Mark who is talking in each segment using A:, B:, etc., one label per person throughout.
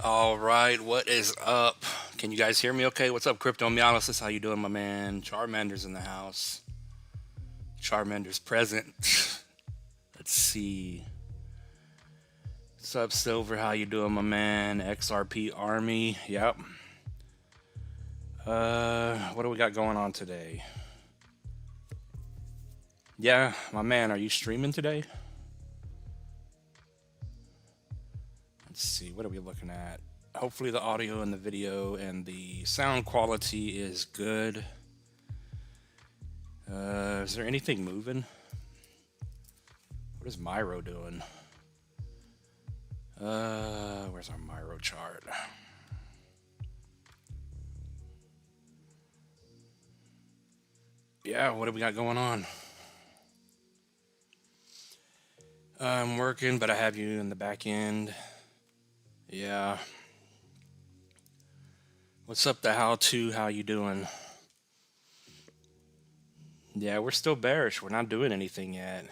A: All right, what is up? Can you guys hear me okay? What's up, Crypto Meolysis? How you doing, my man? Charmander's in the house. Charmander's present. Let's see. What's up, Silver? How you doing, my man? XRP Army. Yep. What do we got going on today? Yeah, my man, are you streaming today? Let's see. What are we looking at? Hopefully the audio and the video and the sound quality is good. Is there anything moving? What is Myro doing? Where's our Myro chart? Yeah, what do we got going on? I'm working, but I have you in the back end. Yeah. What's up, the how-to? How you doing? Yeah, we're still bearish. We're not doing anything yet.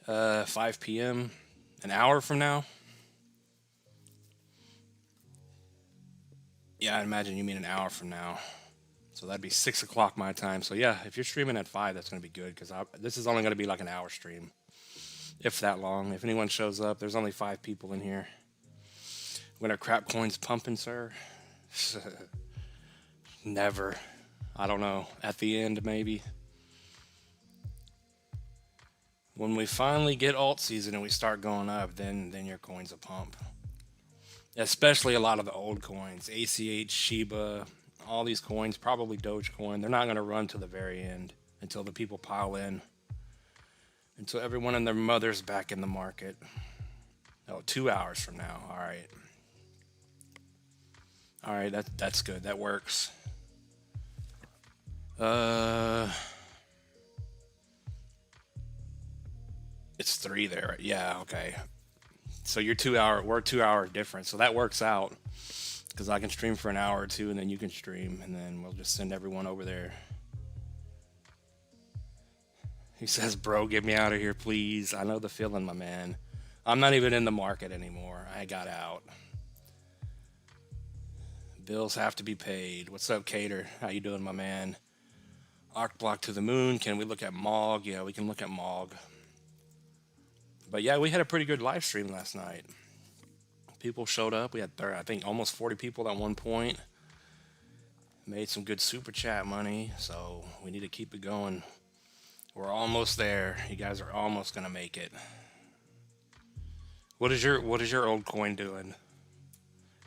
A: 5 p.m. An hour from now? Yeah, I imagine you mean an hour from now. So that'd be 6 o'clock my time. So yeah, if you're streaming at 5, that's going to be good because this is only going to be like an hour stream. If that long. If anyone shows up, there's only 5 people in here. When are crap coins pumping, sir? Never. I don't know. At the end, maybe. When we finally get alt season and we start going up, then your coins will pump. Especially a lot of the old coins. ACH, Shiba, all these coins, probably Dogecoin. They're not going to run to the very end until the people pile in. Until everyone and their mother's back in the market. Oh, 2 hours from now. All right. All right, that's good. That works. It's 3 there. Right? Yeah, okay. So you're 2 hour, we're 2 hour difference. So that works out because I can stream for an hour or two and then you can stream and then we'll just send everyone over there. He says, bro, get me out of here, please. I know the feeling, my man. I'm not even in the market anymore. I got out. Bills have to be paid. What's up, Cater? How you doing, my man? Arc block to the moon. Can we look at Mog? Yeah, we can look at Mog. But yeah, we had a pretty good live stream last night. People showed up. We had, I think, almost 40 people at one point. Made some good super chat money, so we need to keep it going. We're almost there. You guys are almost gonna make it. What is your old coin doing?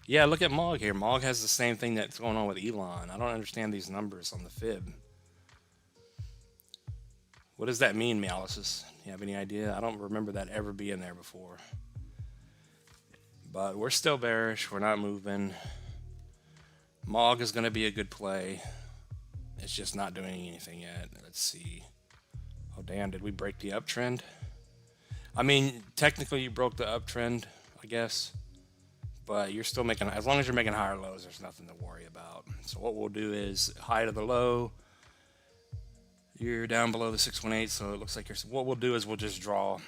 A: Yeah, look at Mog here. Mog has the same thing that's going on with Elon. I don't understand these numbers on the fib. What does that mean, Meolysis? You have any idea? I don't remember that ever being there before. But we're still bearish. We're not moving. Mog is going to be a good play. It's just not doing anything yet. Let's see. Oh, damn. Did we break the uptrend? I mean, technically you broke the uptrend, I guess. But you're still making, as long as you're making higher lows, there's nothing to worry about. So what we'll do is high to the low. You're down below the 618, so it looks like what we'll do is we'll just draw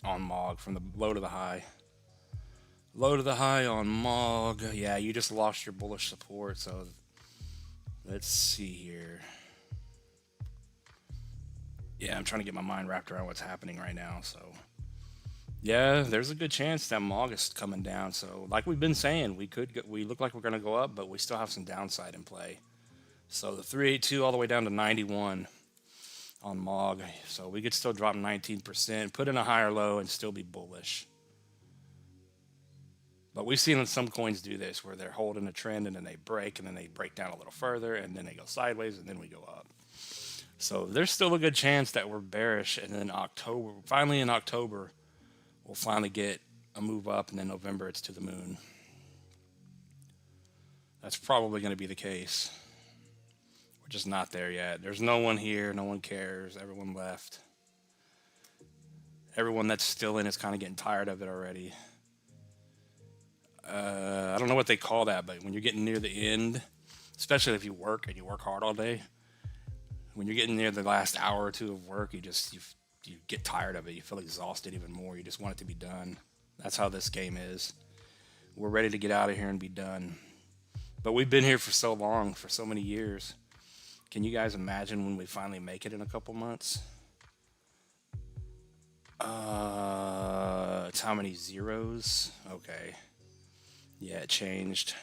A: on Mog from the low to the high. Low to the high on Mog. Yeah, you just lost your bullish support, so let's see here. Yeah, I'm trying to get my mind wrapped around what's happening right now, so yeah, there's a good chance that Mog is coming down. So like we've been saying, we look like we're going to go up, but we still have some downside in play. So the 382 all the way down to 91 on Mog. So we could still drop 19%, put in a higher low, and still be bullish. But we've seen some coins do this where they're holding a trend and then they break and then they break down a little further and then they go sideways and then we go up. So there's still a good chance that we're bearish. And then October, finally in October, we'll finally get a move up, and then November it's to the moon. That's probably going to be the case. Just not there yet. There's no one here. No one cares. Everyone left. Everyone that's still in is kind of getting tired of it already. I don't know what they call that, but when you're getting near the end, especially if you work and you work hard all day, when you're getting near the last hour or two of work, you get tired of it. You feel exhausted even more. You just want it to be done. That's how this game is. We're ready to get out of here and be done. But we've been here for so long, for so many years. Can you guys imagine when we finally make it in a couple months? It's how many zeros? Okay. Yeah, it changed.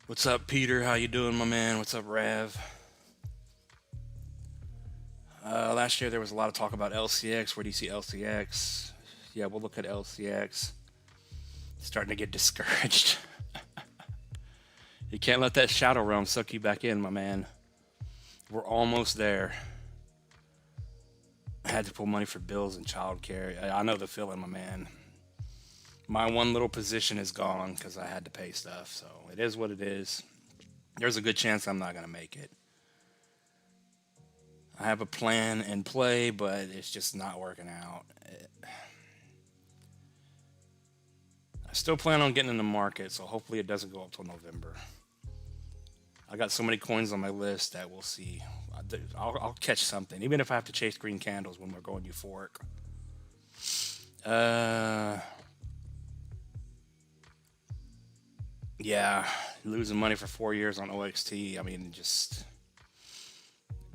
A: What's up, Peter? How you doing, my man? What's up, Rev? Last year there was a lot of talk about LCX. Where do you see LCX? Yeah, we'll look at LCX. Starting to get discouraged. You can't let that shadow realm suck you back in, my man. We're almost there. I had to pull money for bills and childcare. I know the feeling, my man. My one little position is gone because I had to pay stuff. So it is what it is. There's a good chance I'm not going to make it. I have a plan in play, but it's just not working out. I still plan on getting in the market, so hopefully it doesn't go up till November. I got so many coins on my list that we'll see. I'll catch something, even if I have to chase green candles when we're going euphoric. Yeah, losing money for 4 years on OXT. I mean,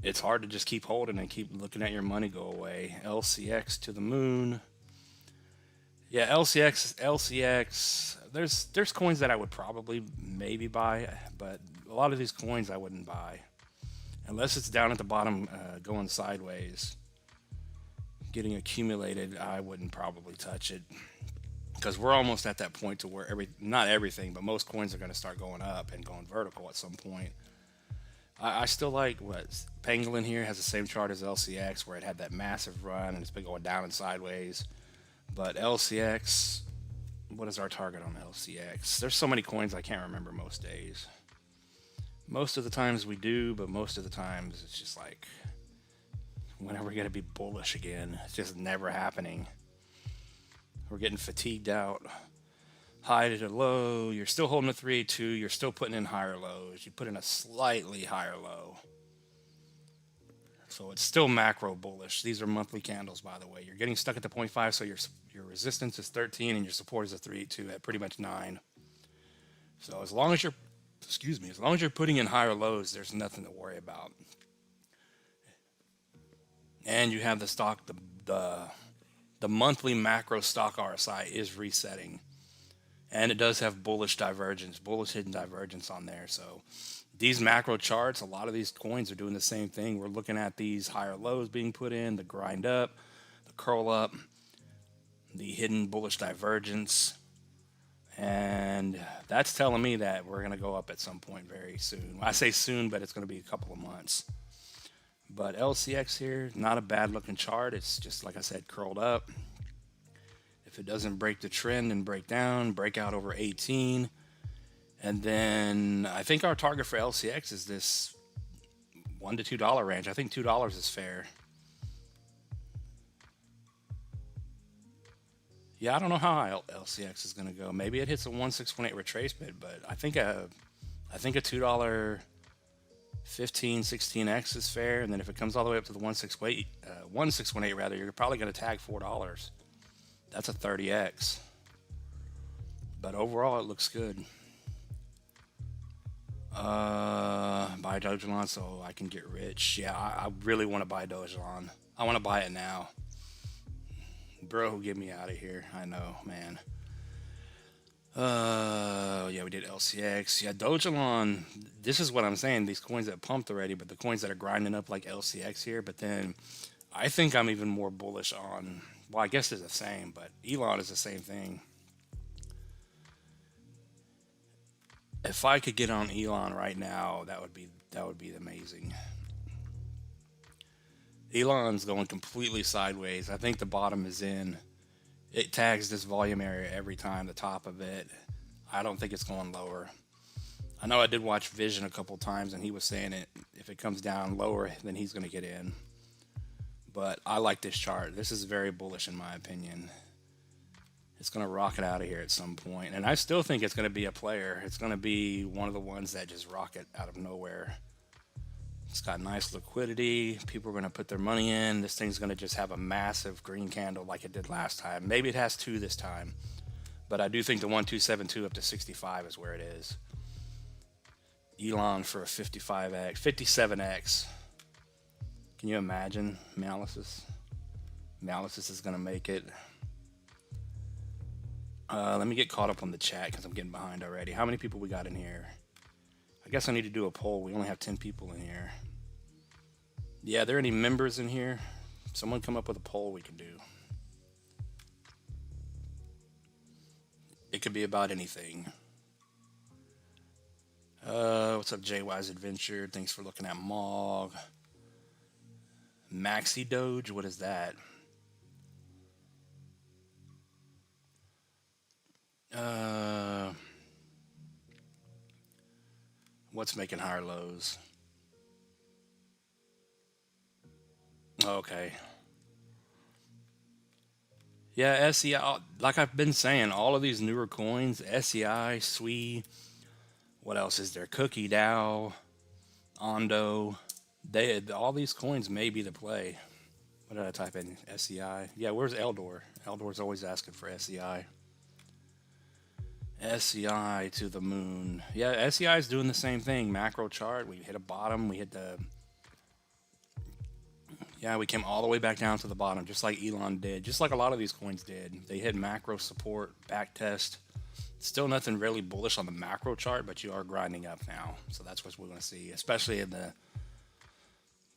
A: it's hard to just keep holding and keep looking at your money go away. LCX to the moon. Yeah, LCX. There's coins that I would probably maybe buy, but a lot of these coins I wouldn't buy unless it's down at the bottom, going sideways, getting accumulated. I wouldn't probably touch it because we're almost at that point to where not everything, but most coins are going to start going up and going vertical at some point. I still like what Pangolin here has the same chart as LCX, where it had that massive run and it's been going down and sideways. But LCX, what is our target on LCX? There's so many coins I can't remember most days. Most of the times we do, but most of the times it's just like, when are we going to be bullish again? It's just never happening. We're getting fatigued out. High to low, you're still holding a 382, you're still putting in higher lows. You put in a slightly higher low. So it's still macro bullish. These are monthly candles, by the way. You're getting stuck at the 0.5, so your resistance is 13 and your support is a 382 at pretty much 9. So as long as you're putting in higher lows, there's nothing to worry about. And you have the stock, the monthly macro stock RSI is resetting. And it does have bullish divergence, bullish hidden divergence on there. So these macro charts, a lot of these coins are doing the same thing. We're looking at these higher lows being put in, the grind up, the curl up, the hidden bullish divergence. And that's telling me that we're going to go up at some point very soon. I say soon, but it's going to be a couple of months. But LCX here, not a bad looking chart. It's just, like I said, curled up. If it doesn't break the trend and break down, break out over 18. And then I think our target for LCX is this $1 to $2 range. I think $2 is fair. Yeah, I don't know how LCX is going to go. Maybe it hits a 1618 retracement, but I think a $2 15, 16x is fair. And then if it comes all the way up to the 1618 rather, you're probably going to tag $4. That's a 30x. But overall, it looks good. Buy Dogelon so I can get rich. Yeah, I really want to buy Dogelon. I want to buy it now. Bro, get me out of here. I know, man. Yeah, we did LCX. Yeah, Dogelon. This is what I'm saying. These coins that pumped already, but the coins that are grinding up like LCX here. But then I think I'm even more bullish on. Well, I guess they're the same, but Elon is the same thing. If I could get on Elon right now, that would be amazing. Elon's going completely sideways. I think the bottom is in. It tags this volume area every time, the top of it. I don't think it's going lower. I know I did watch Vision a couple times, and he was saying if it comes down lower, then he's going to get in. But I like this chart. This is very bullish in my opinion. It's going to rocket out of here at some point. And I still think it's going to be a player. It's going to be one of the ones that just rocket out of nowhere. It's got nice liquidity. People are going to put their money in. This thing's going to just have a massive green candle like it did last time. Maybe it has two this time. But I do think the 1272 up to 65 is where it is. Elon for a 55x, 57x. Can you imagine Malices? Malices is going to make it. Let me get caught up on the chat because I'm getting behind already. How many people we got in here? I guess I need to do a poll. We only have 10 people in here. Yeah, are there any members in here? Someone come up with a poll we can do. It could be about anything. What's up, JY's Adventure? Thanks for looking at Mog. Maxi Doge, what is that? What's making higher lows? Okay. Yeah, SEI, like I've been saying, all of these newer coins, SEI, SUI, what else is there? Cookie DAO, Ondo, all these coins may be the play. What did I type in? SEI. Yeah, where's Eldor? Eldor's always asking for SEI. SEI to the moon. Yeah, SEI is doing the same thing. Macro chart. We hit a bottom. We hit the. Yeah, we came all the way back down to the bottom, just like Elon did. Just like a lot of these coins did. They hit macro support, back test. Still nothing really bullish on the macro chart, but you are grinding up now. So that's what we're going to see, especially in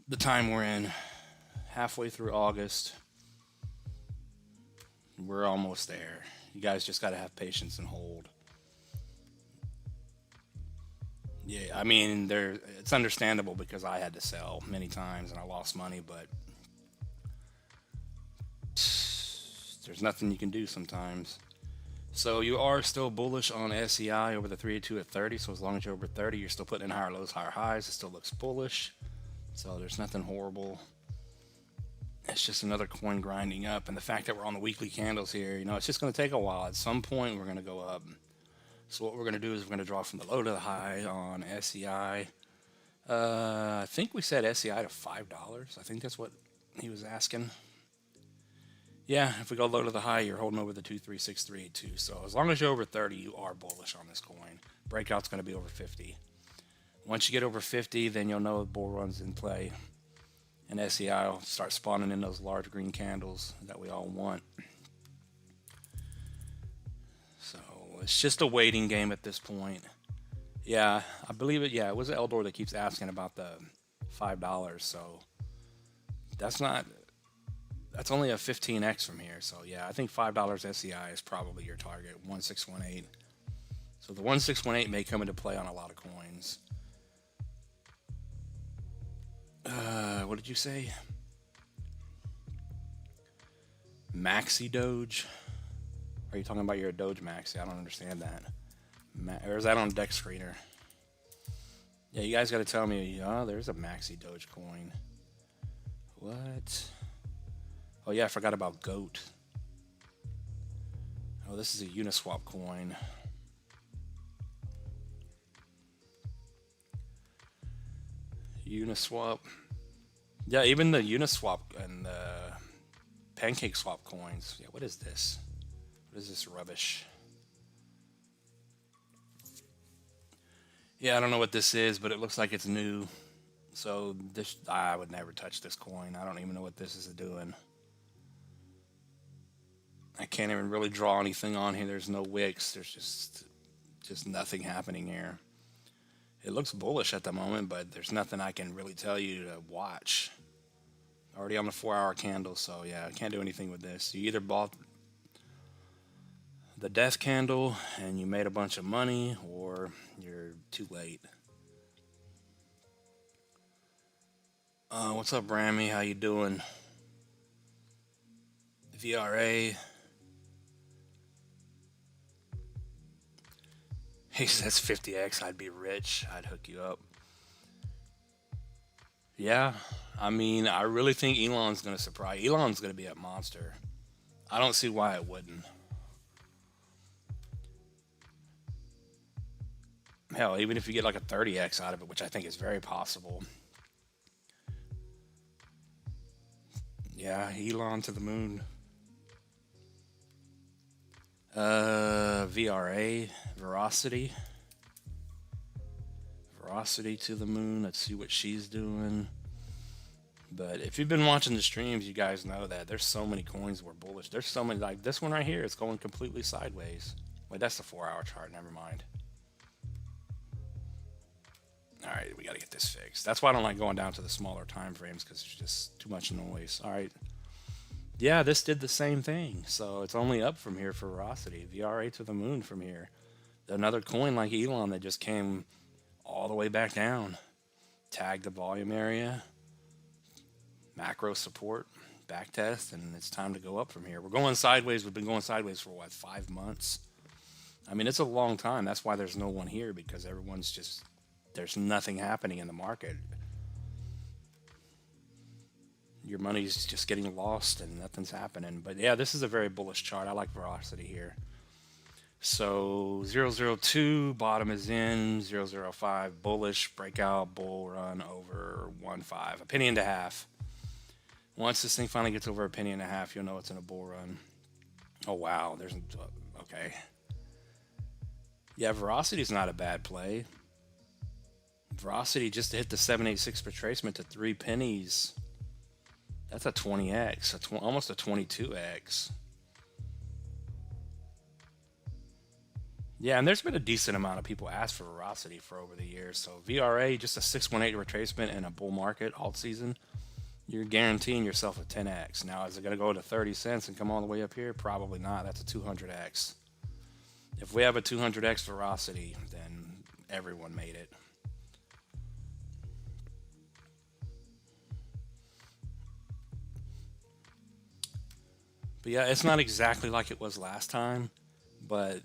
A: the time we're in. Halfway through August. We're almost there. You guys just got to have patience and hold. Yeah, I mean, it's understandable because I had to sell many times and I lost money, but there's nothing you can do sometimes. So you are still bullish on SEI over the 382 at 30. So as long as you're over 30, you're still putting in higher lows, higher highs. It still looks bullish. So there's nothing horrible. It's just another coin grinding up. And the fact that we're on the weekly candles here, it's just going to take a while. At some point, we're going to go up. So what we're going to do is we're going to draw from the low to the high on SEI. I think we said SEI to $5. I think that's what he was asking. Yeah, if we go low to the high, you're holding over the 236382. So as long as you're over 30, you are bullish on this coin. Breakout's going to be over 50. Once you get over 50, then you'll know the bull run's in play. And SEI will start spawning in those large green candles that we all want. So it's just a waiting game at this point. Yeah, I believe it. Yeah, it was Eldor that keeps asking about the $5. So that's only a 15x from here. So yeah, I think $5 SEI is probably your target, 1618. So the 1618 may come into play on a lot of coins. What did you say? Maxi Doge? Are you talking about your Doge Maxi? I don't understand that. Or is that on Deck Screener? Yeah, you guys got to tell me. Oh, there's a Maxi Doge coin. What? Oh yeah, I forgot about GOAT. Oh, this is a Uniswap coin. Uniswap. Yeah, even the Uniswap and the Pancake Swap coins. Yeah, what is this? What is this rubbish? Yeah, I don't know what this is, but it looks like it's new. So this, I would never touch this coin. I don't even know what this is doing. I can't even really draw anything on here. There's no wicks. There's just nothing happening here. It looks bullish at the moment, but there's nothing I can really tell you to watch. Already on the 4-hour candle, so yeah, I can't do anything with this. You either bought the death candle and you made a bunch of money, or you're too late. What's up, Rammy? How you doing? VRA. He says 50x, I'd be rich. I'd hook you up. Yeah, I mean, I really think Elon's going to surprise. Elon's going to be a monster. I don't see why it wouldn't. Hell, even if you get like a 30x out of it, which I think is very possible, Yeah, Elon to the moon. VRA, Veracity. Veracity to the moon. Let's see what she's doing. But if you've been watching the streams, you guys know that there's so many coins that were bullish. There's so many, like this one right here, it's going completely sideways. Wait, that's the 4-hour chart. Never mind. All right, we got to get this fixed. That's why I don't like going down to the smaller time frames, because it's just too much noise. All right. Yeah, this did the same thing. So it's only up from here for Veracity. VRA to the moon from here. Another coin like Elon that just came all the way back down. Tagged the volume area. Macro support. Back test. And it's time to go up from here. We're going sideways. We've been going sideways for what, 5 months? I mean, it's a long time. That's why there's no one here, because everyone's just, there's nothing happening in the market. Your money's just getting lost and nothing's happening. But yeah, this is a very bullish chart. I like Veracity here. So 002, bottom is in, 005, bullish, breakout, bull run over 1.5, a penny and a half. Once this thing finally gets over a penny and a half, you'll know it's in a bull run. Oh, wow. There's, okay. Yeah, Veracity's not a bad play. Veracity just to hit the 786 retracement to 3 pennies. That's a 20x, almost a 22x. Yeah, and there's been a decent amount of people ask for Veracity for over the years. So VRA, just a 618 retracement in a bull market alt season, you're guaranteeing yourself a 10x. Now, is it going to go to 30 cents and come all the way up here? Probably not. That's a 200x. If we have a 200x Veracity, then everyone made it. But yeah, it's not exactly like it was last time, but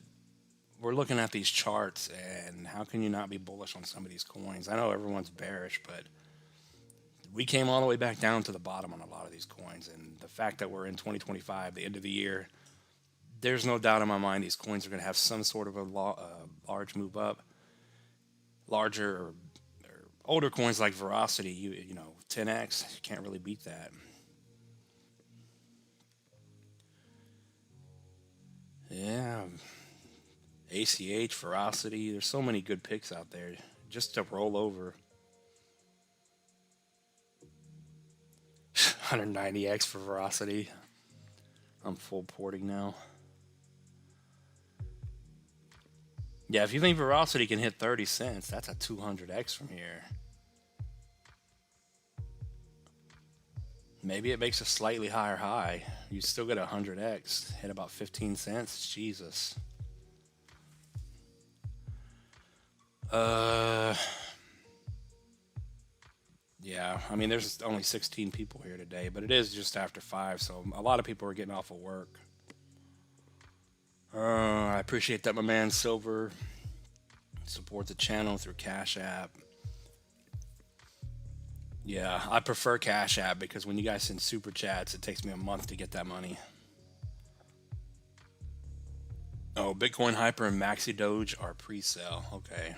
A: we're looking at these charts, and how can you not be bullish on some of these coins? I know everyone's bearish, but we came all the way back down to the bottom on a lot of these coins, and the fact that we're in 2025, the end of the year, there's no doubt in my mind these coins are going to have some sort of a large move up. Larger or older coins like Veracity, you know, 10x, you can't really beat that. Yeah, ACH, Veracity, there's so many good picks out there just to roll over. 190x for Veracity. I'm full porting now. Yeah, if you think Veracity can hit 30 cents, that's a 200x from here. Maybe it makes a slightly higher high. You still get a 100x. Hit about 15 cents. Jesus. Yeah, I mean, there's only 16 people here today, but it is just after 5, so a lot of people are getting off of work. I appreciate that, my man Silver. Support the channel through Cash App. Yeah, I prefer Cash App because when you guys send super chats, it takes me a month to get that money. Oh, Bitcoin Hyper and Maxi Doge are pre-sale. Okay.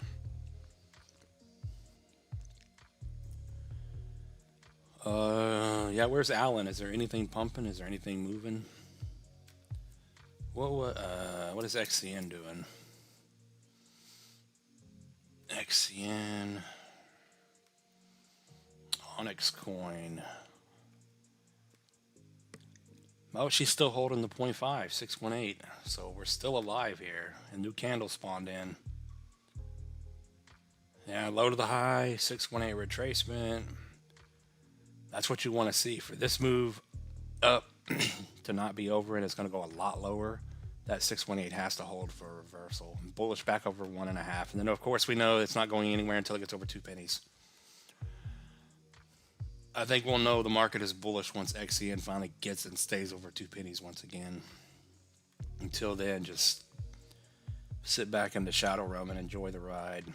A: Yeah, where's Alan? Is there anything pumping? Is there anything moving? What is XCN doing? XCN, Onyx Coin. Oh, she's still holding the 0.5, 618. So we're still alive here. A new candle spawned in. Yeah, low to the high, 618 retracement. That's what you want to see for this move up to not be over, and it's going to go a lot lower. That 618 has to hold for a reversal. Bullish back over 1.5. And then, of course, we know it's not going anywhere until it gets over 2 pennies. I think we'll know the market is bullish once XCN finally gets and stays over 2 pennies once again. Until then, just sit back in the shadow realm and enjoy the ride.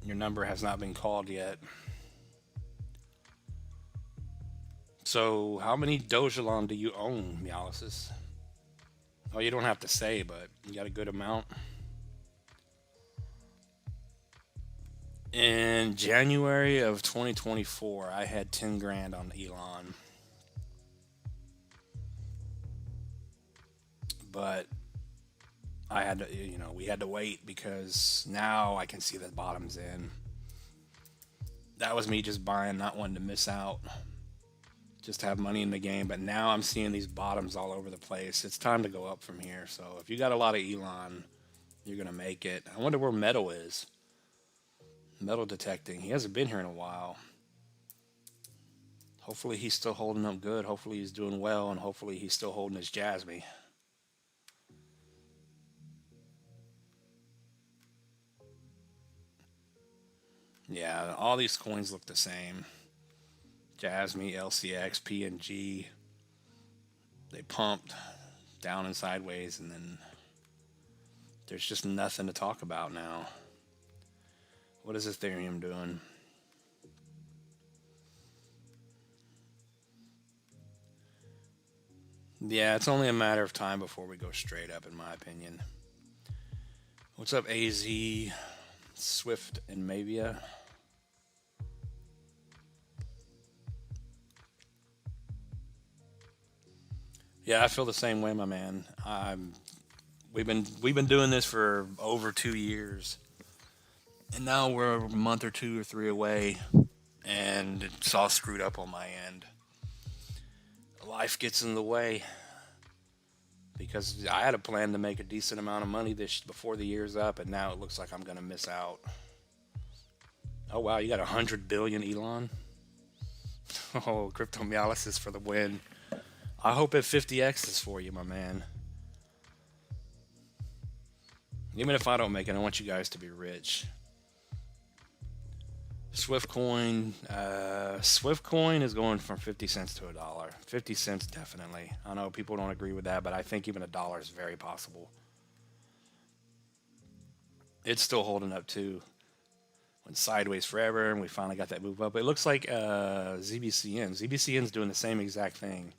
A: Your number has not been called yet. So, how many Dogelon do you own, Meolysis? Oh, you don't have to say, but you got a good amount. In January of 2024, I had 10 grand on Elon, but I had to, we had to wait because now I can see the bottom's in. That was me just buying, not wanting to miss out, just to have money in the game. But now I'm seeing these bottoms all over the place. It's time to go up from here. So if you got a lot of Elon, you're gonna make it. I wonder where Metal is. Metal detecting. He hasn't been here in a while. Hopefully he's still holding up good. Hopefully he's doing well, and hopefully he's still holding his Jasmy. Yeah, all these coins look the same. Jasmy, LCX, PNG. They pumped down and sideways, and then there's just nothing to talk about now. What is Ethereum doing? Yeah, it's only a matter of time before we go straight up, in my opinion. What's up, AZ, Swift, and Mavia? Yeah, I feel the same way, my man. We've been doing this for over 2 years, and now we're a month or two or three away, and it's all screwed up on my end. Life gets in the way because I had a plan to make a decent amount of money this before the year's up, and now it looks like I'm gonna miss out. Oh wow, you got 100 billion, Elon. Oh, cryptomyalysis for the win. I hope it 50x is for you, my man. Even if I don't make it, I want you guys to be rich. Swift coin. Swift coin is going from 50 cents to a dollar. 50 cents definitely. I know people don't agree with that, but I think even a dollar is very possible. It's still holding up too. Went sideways forever, and we finally got that move up. It looks like ZBCN. ZBCN's doing the same exact thing.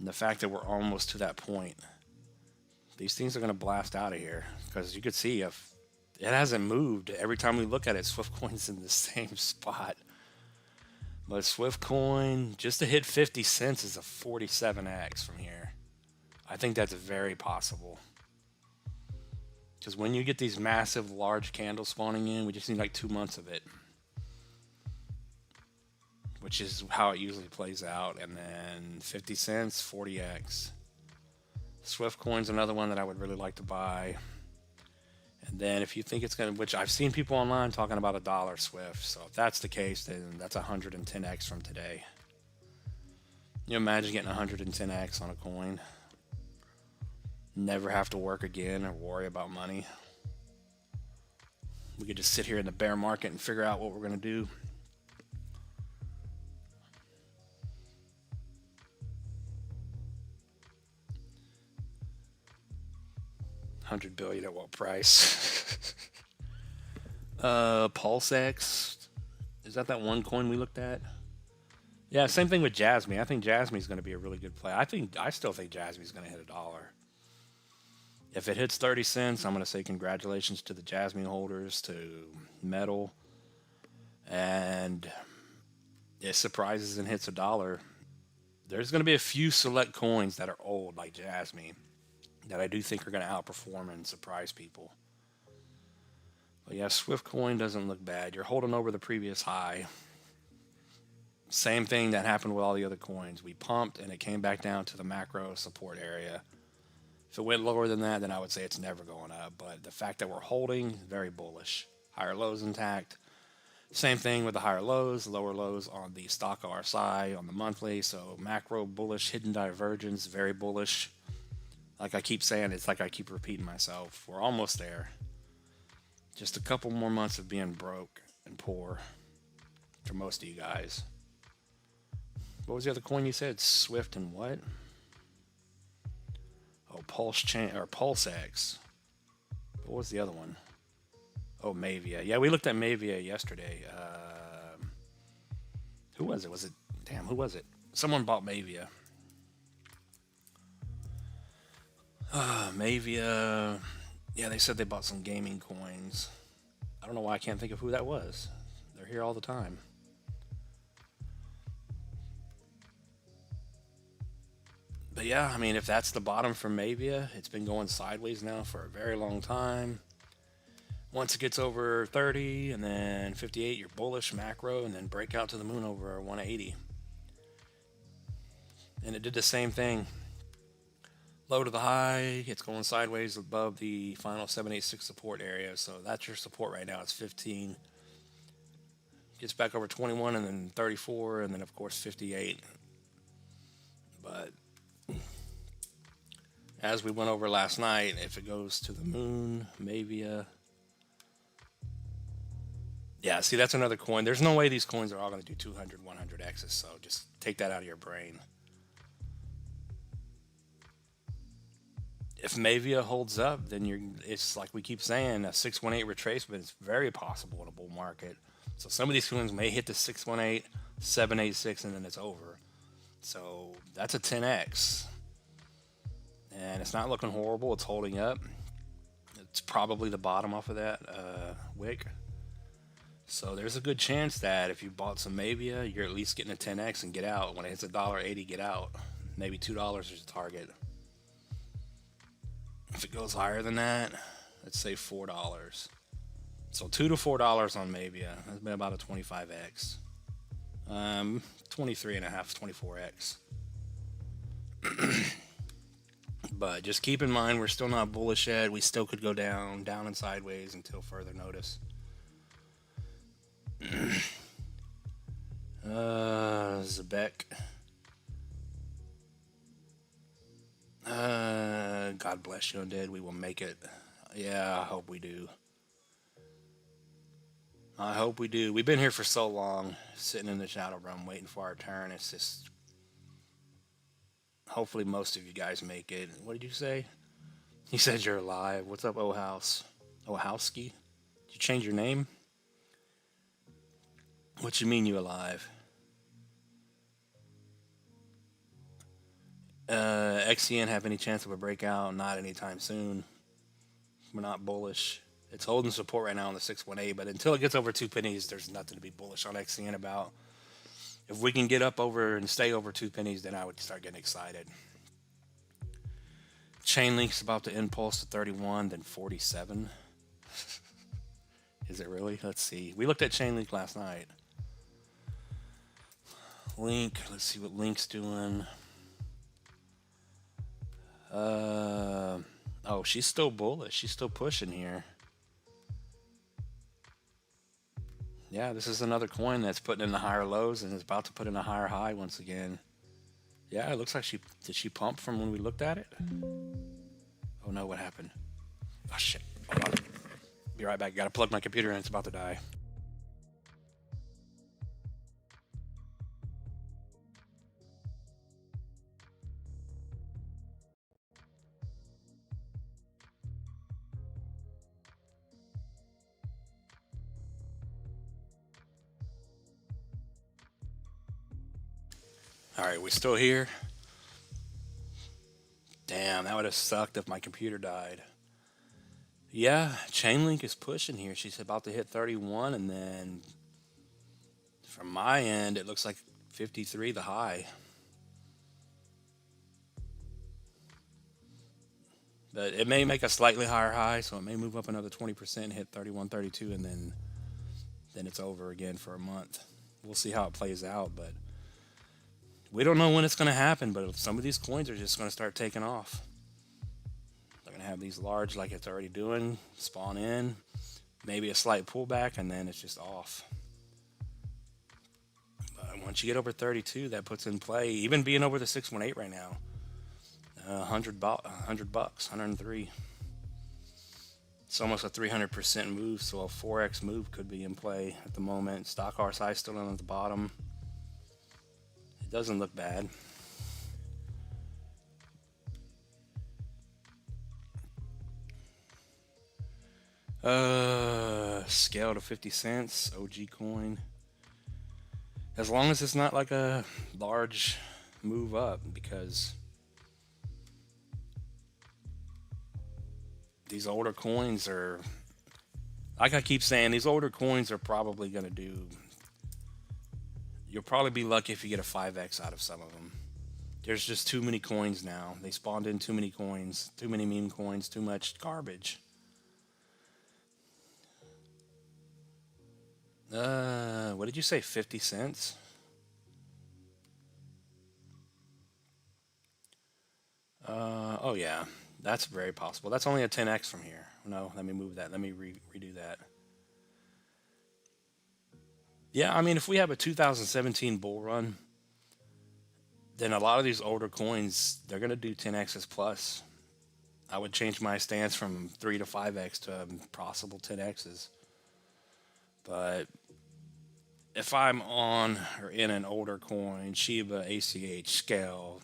A: And the fact that we're almost to that point, these things are going to blast out of here because you could see if it hasn't moved. Every time we look at it, Swift Coin's in the same spot. But Swift Coin, just to hit 50 cents is a 47x from here. I think that's very possible. Because when you get these massive, large candles spawning in, we just need like 2 months of it, which is how it usually plays out. And then 50 cents, 40x. Swift Coin's another one that I would really like to buy. And then if you think it's going to, which I've seen people online talking about a dollar Swift. So if that's the case, then that's 110x from today. You imagine getting 110x on a coin? Never have to work again or worry about money. We could just sit here in the bear market and figure out what we're going to do. $100 billion at what price? PulseX. Is that one coin we looked at? Yeah, same thing with Jasmy. I think Jasmy's going to be a really good play. I still think Jasmy's going to hit a dollar. If it hits 30 cents, I'm going to say congratulations to the Jasmy holders, to Metal. And it surprises and hits a dollar. There's going to be a few select coins that are old, like Jasmy, that I do think are going to outperform and surprise people. But yeah, Swift Coin doesn't look bad. You're holding over the previous high. Same thing that happened with all the other coins. We pumped and it came back down to the macro support area. If it went lower than that, then I would say it's never going up. But the fact that we're holding, very bullish. Higher lows intact. Same thing with the higher lows, lower lows on the stock RSI on the monthly. So macro bullish, hidden divergence, very bullish. Like I keep saying, it's like I keep repeating myself. We're almost there. Just a couple more months of being broke and poor for most of you guys. What was the other coin you said? Swift and what? Oh, PulseX. What was the other one? Oh, Mavia. Yeah, we looked at Mavia yesterday. Who was it? Who was it? Someone bought Mavia. Mavia. Yeah, they said they bought some gaming coins. I don't know why I can't think of who that was. They're here all the time. But yeah, I mean, if that's the bottom for Mavia, it's been going sideways now for a very long time. Once it gets over 30 and then 58, you're bullish macro, and then break out to the moon over 180. And it did the same thing. Low to the high, it's going sideways above the final 786 support area. So that's your support right now. It's 15. Gets back over 21 and then 34 and then of course 58. But as we went over last night, if it goes to the moon, Mavia. Yeah, see, that's another coin. There's no way these coins are all going to do 200, 100x's. So just take that out of your brain. If Mavia holds up, then it's like we keep saying, a 618 retracement is very possible in a bull market. So some of these coins may hit the 618, 786, and then it's over. So that's a 10x. And it's not looking horrible. It's holding up. It's probably the bottom off of that wick. So there's a good chance that if you bought some Mavia, you're at least getting a 10x and get out. When it hits $1.80, get out. Maybe $2 is the target. If it goes higher than that, let's say $4. So $2 to $4 on Mavia. That's been about a 25x. 23 and a half, 24x. But just keep in mind, we're still not bullish yet. We still could go down and sideways until further notice. Zebek. God bless you, undead. We will make it. Yeah, I hope we do. I hope we do. We've been here for so long, sitting in the shadow realm, waiting for our turn. It's just, hopefully most of you guys make it. What did you say? You said you're alive. What's up, Ohouse? Ohowski? Did you change your name? What you mean you alive? XCN have any chance of a breakout? Not anytime soon. We're not bullish. It's holding support right now on the 618, but until it gets over 2 pennies, there's nothing to be bullish on XCN about. If we can get up over and stay over 2 pennies, then I would start getting excited. Chainlink's about to impulse to 31, then 47. Is it really? Let's see. We looked at Chainlink last night. Link, let's see what Link's doing. Oh, she's still bullish. She's still pushing here. Yeah, this is another coin that's putting in the higher lows and is about to put in a higher high once again. Yeah, it looks like did she pump from when we looked at it? Oh no, what happened? Oh shit, hold on. Be right back, gotta plug my computer in, it's about to die. Alright, we're still here. Damn, that would have sucked if my computer died. Yeah, Chainlink is pushing here. She's about to hit 31, and then from my end, it looks like 53, the high. But it may make a slightly higher high, so it may move up another 20%, hit 31, 32, and then it's over again for a month. We'll see how it plays out, but we don't know when it's going to happen, but some of these coins are just going to start taking off. They're going to have these large, like it's already doing, spawn in, maybe a slight pullback, and then it's just off. But once you get over 32, that puts in play, even being over the 618 right now, $100, 103. It's almost a 300% move, so a 4x move could be in play at the moment. Stock RSI still in at the bottom. Doesn't look bad. Scale to 50 cents, OG coin. As long as it's not like a large move up, because these older coins are Like I keep saying, these older coins are probably going to do. You'll probably be lucky if you get a 5x out of some of them. There's just too many coins now. They spawned in too many coins, too many meme coins, too much garbage. What did you say? 50 cents? Oh yeah, that's very possible. That's only a 10x from here. No, let me move that. Let me redo that. Yeah, I mean, if we have a 2017 bull run, then a lot of these older coins, they're gonna do 10x's plus. I would change my stance from 3 to 5x to possible 10x's. But if I'm on or in an older coin, Shiba, ACH, Scale,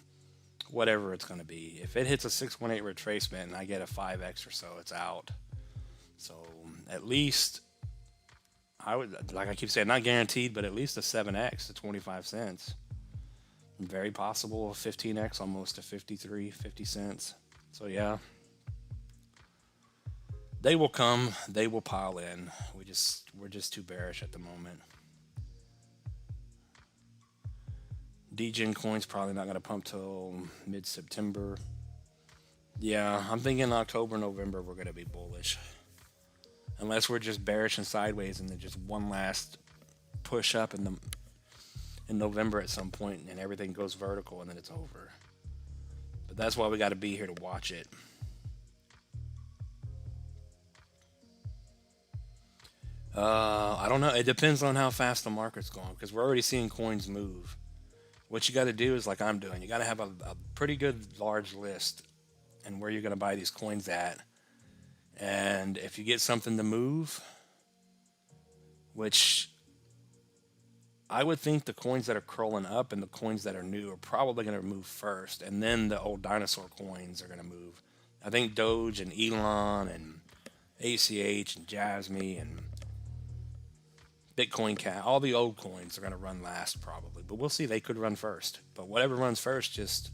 A: whatever it's going to be, if it hits a 618 retracement and I get a 5x or so, it's out. So at least I would, like I keep saying, not guaranteed, but at least a 7x to 25 cents. Very possible a 15x almost to 53, 50 cents. So yeah, they will come, they will pile in. We're just too bearish at the moment. Degen coin's probably not going to pump till mid-September. Yeah, I'm thinking October, November we're going to be bullish. Unless we're just bearish and sideways and then just one last push up in November at some point and everything goes vertical and then it's over. But that's why we got to be here to watch it. I don't know. It depends on how fast the market's going because we're already seeing coins move. What you got to do is like I'm doing. You got to have a pretty good large list and where you're going to buy these coins at. And if you get something to move, which I would think the coins that are crawling up and the coins that are new are probably going to move first. And then the old dinosaur coins are going to move. I think Doge and Elon and ACH and Jasmy and Bitcoin Cat, all the old coins are going to run last probably, but we'll see. They could run first. But whatever runs first, just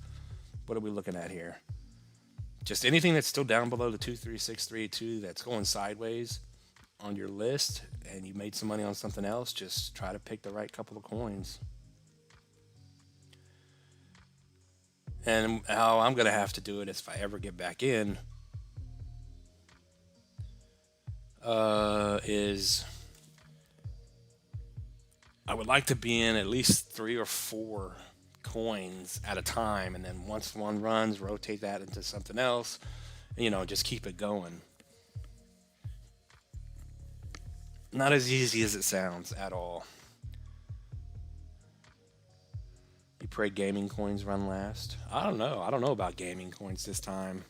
A: what are we looking at here? Just anything that's still down below the 23632 that's going sideways on your list and you made some money on something else, just try to pick the right couple of coins. And how I'm going to have to do it is if I ever get back in is I would like to be in at least 3 or 4 coins at a time, and then once one runs, rotate that into something else. Just keep it going. Not as easy as it sounds at all. You pray gaming coins run last? I don't know. I don't know about gaming coins this time.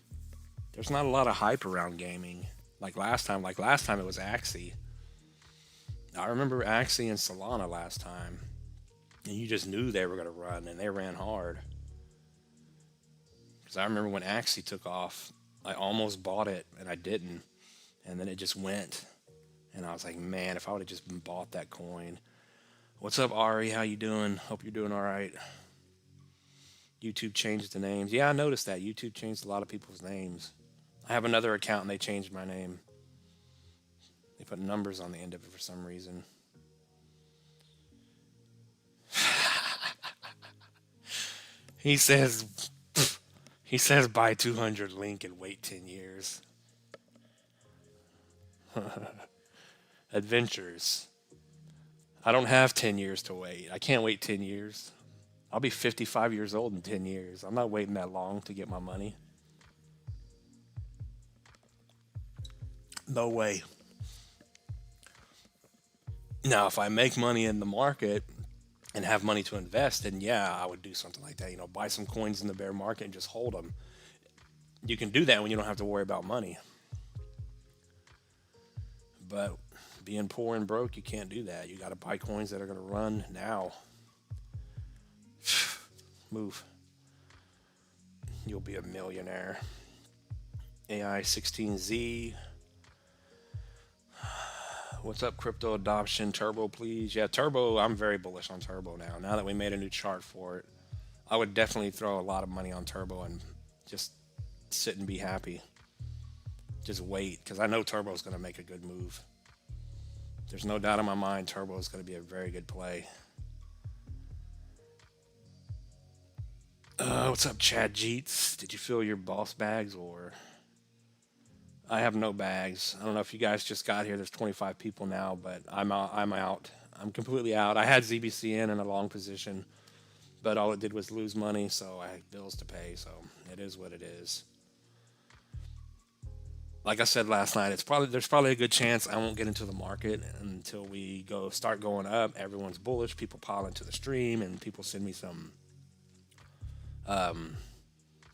A: There's not a lot of hype around gaming. Like last time it was Axie. I remember Axie and Solana last time, and you just knew they were going to run, and they ran hard. Because I remember when Axie took off, I almost bought it, and I didn't, and then it just went, and I was like, man, if I would have just bought that coin. What's up, Ari? How you doing? Hope you're doing all right. YouTube changed the names. Yeah, I noticed that. YouTube changed a lot of people's names. I have another account, and they changed my name. They put numbers on the end of it for some reason. He says buy 200 link and wait 10 years. Adventures. I don't have 10 years to wait. I can't wait 10 years. I'll be 55 years old in 10 years. I'm not waiting that long to get my money. No way. Now, if I make money in the market and have money to invest, then yeah, I would do something like that. Buy some coins in the bear market and just hold them. You can do that when you don't have to worry about money. But being poor and broke, you can't do that. You got to buy coins that are going to run now. Move. You'll be a millionaire. AI 16Z. What's up, crypto adoption? Turbo, please. Yeah, Turbo, I'm very bullish on Turbo now. Now that we made a new chart for it, I would definitely throw a lot of money on Turbo and just sit and be happy. Just wait, because I know Turbo's going to make a good move. There's no doubt in my mind Turbo is going to be a very good play. What's up, Chad Jeets? Did you fill your boss bags or? I have no bags. I don't know if you guys just got here. There's 25 people now, but I'm out. I'm completely out. I had ZBC in a long position, but all it did was lose money, so I had bills to pay. So it is what it is. Like I said last night, there's probably a good chance I won't get into the market until we start going up. Everyone's bullish. People pile into the stream, and people send me some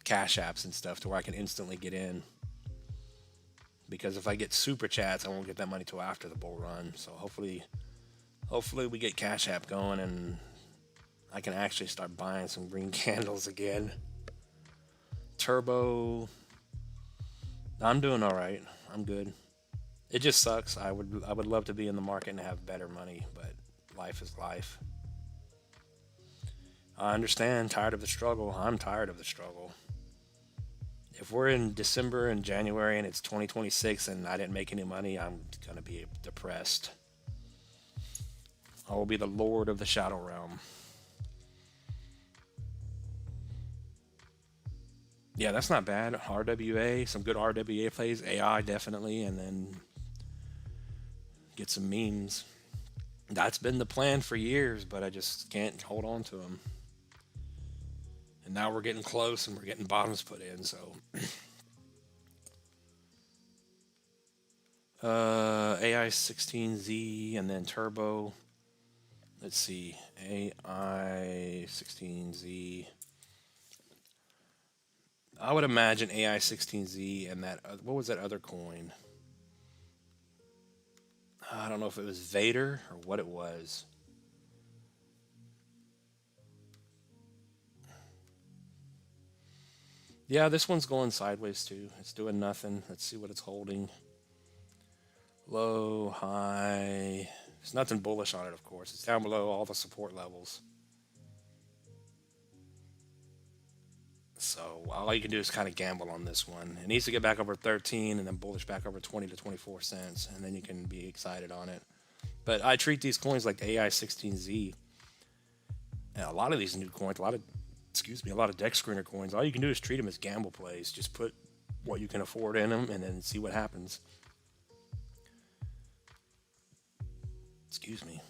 A: cash apps and stuff to where I can instantly get in. Because if I get super chats, I won't get that money till after the bull run. So hopefully we get cash app going and I can actually start buying some green candles again. Turbo, I'm doing all right. I'm good. It just sucks. I would love to be in the market and have better money, but life is life. I understand. Tired of the struggle. I'm tired of the struggle. If we're in December and January and it's 2026 and I didn't make any money, I'm going to be depressed. I will be the lord of the shadow realm. Yeah, that's not bad. RWA, some good RWA plays. AI definitely, and then get some memes. That's been the plan for years, but I just can't hold on to them. And now we're getting close and we're getting bottoms put in, so. AI 16Z and then Turbo. Let's see. AI 16Z. I would imagine AI 16Z and that, what was that other coin? I don't know if it was Vader or what it was. Yeah, this one's going sideways too. It's doing nothing. Let's see what it's holding. Low, high. There's nothing bullish on it, of course. It's down below all the support levels. So all you can do is kind of gamble on this one. It needs to get back over 13 and then bullish back over 20 to 24 cents, and then you can be excited on it. But I treat these coins like the AI 16Z. And a lot of these new coins, a lot of deck screener coins, all you can do is treat them as gamble plays. Just put what you can afford in them and then see what happens. Excuse me.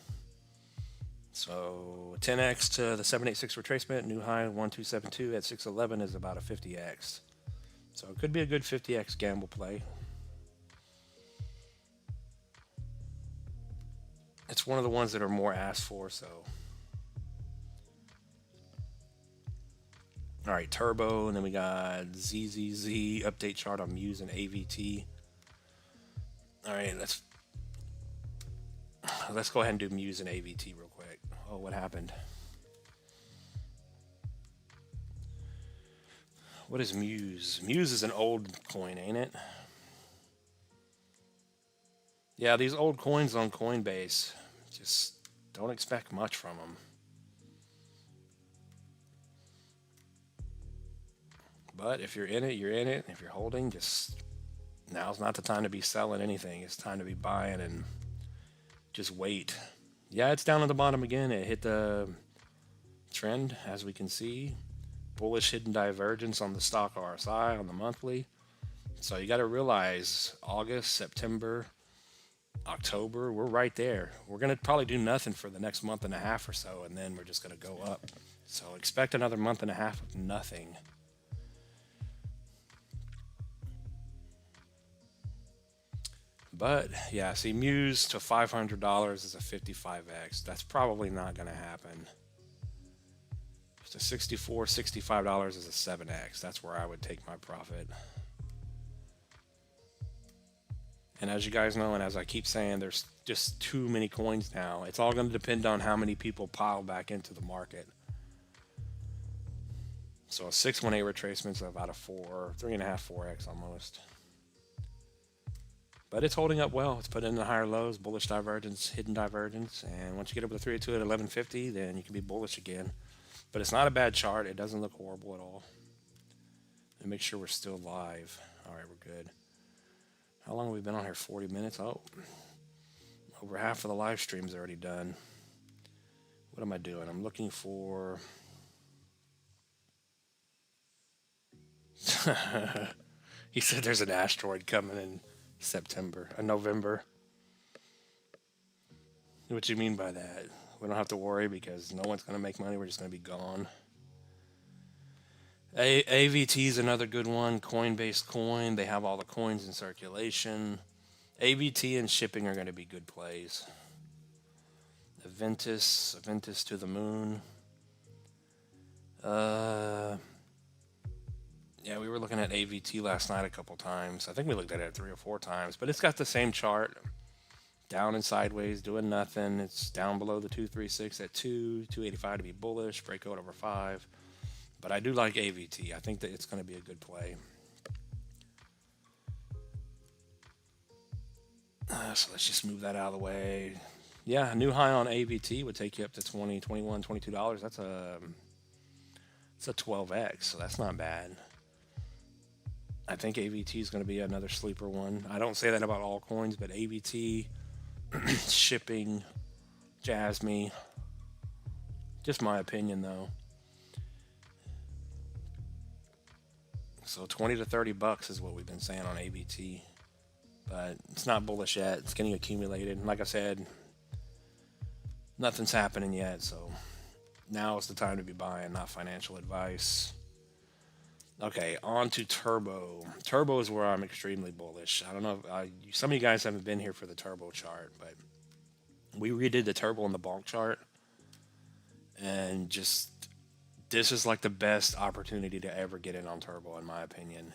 A: So 10x to the 786 retracement, new high 1272 at 611 is about a 50x. So it could be a good 50x gamble play. It's one of the ones that are more asked for, so. All right, Turbo, and then we got ZZZ, update chart on Muse and AVT. All right, let's go ahead and do Muse and AVT real quick. Oh, what happened? What is Muse? Muse is an old coin, ain't it? Yeah, these old coins on Coinbase, just don't expect much from them. But if you're in it, you're in it. If you're holding, just now's not the time to be selling anything. It's time to be buying and just wait. Yeah, it's down at the bottom again. It hit the trend, as we can see. Bullish hidden divergence on the stock RSI on the monthly. So you got to realize August, September, October, we're right there. We're going to probably do nothing for the next month and a half or so, and then we're just going to go up. So expect another month and a half of nothing. But yeah, see, Muse to $500 is a 55x. That's probably not going to happen. To $64, $65 is a 7x. That's where I would take my profit. And as you guys know, and as I keep saying, there's just too many coins now. It's all going to depend on how many people pile back into the market. So a 618 retracement is about a 3.5, 4x almost. But it's holding up well. It's put in the higher lows, bullish divergence, hidden divergence. And once you get over the 302 at 1150, then you can be bullish again. But it's not a bad chart. It doesn't look horrible at all. And make sure we're still live. All right, we're good. How long have we been on here? 40 minutes? Oh, Over half of the live stream's already done. What am I doing? I'm looking for... He said there's an asteroid coming in November. What do you mean by that? We don't have to worry because no one's going to make money. We're just going to be gone. AVT is another good one. Coinbase coin. They have all the coins in circulation. AVT and shipping are going to be good plays. Aventus to the moon. Yeah, we were looking at AVT last night a couple times. I think we looked at it 3 or 4 times, but it's got the same chart. Down and sideways, doing nothing. It's down below the 236 at 285 to be bullish, breakout over 5. But I do like AVT. I think that it's going to be a good play. So let's just move that out of the way. Yeah, a new high on AVT would take you up to $20, $21, $22. That's a 12x, so that's not bad. I think AVT is going to be another sleeper one. I don't say that about all coins, but AVT, shipping, Jasmy. Just my opinion, though. So 20 to 30 bucks is what we've been saying on AVT. But it's not bullish yet. It's getting accumulated. And like I said, nothing's happening yet. So now is the time to be buying, not financial advice. Okay, on to Turbo. Turbo is where I'm extremely bullish. I don't know if some of you guys haven't been here for the Turbo chart, but we redid the Turbo and the bonk chart. And just, this is like the best opportunity to ever get in on Turbo, in my opinion.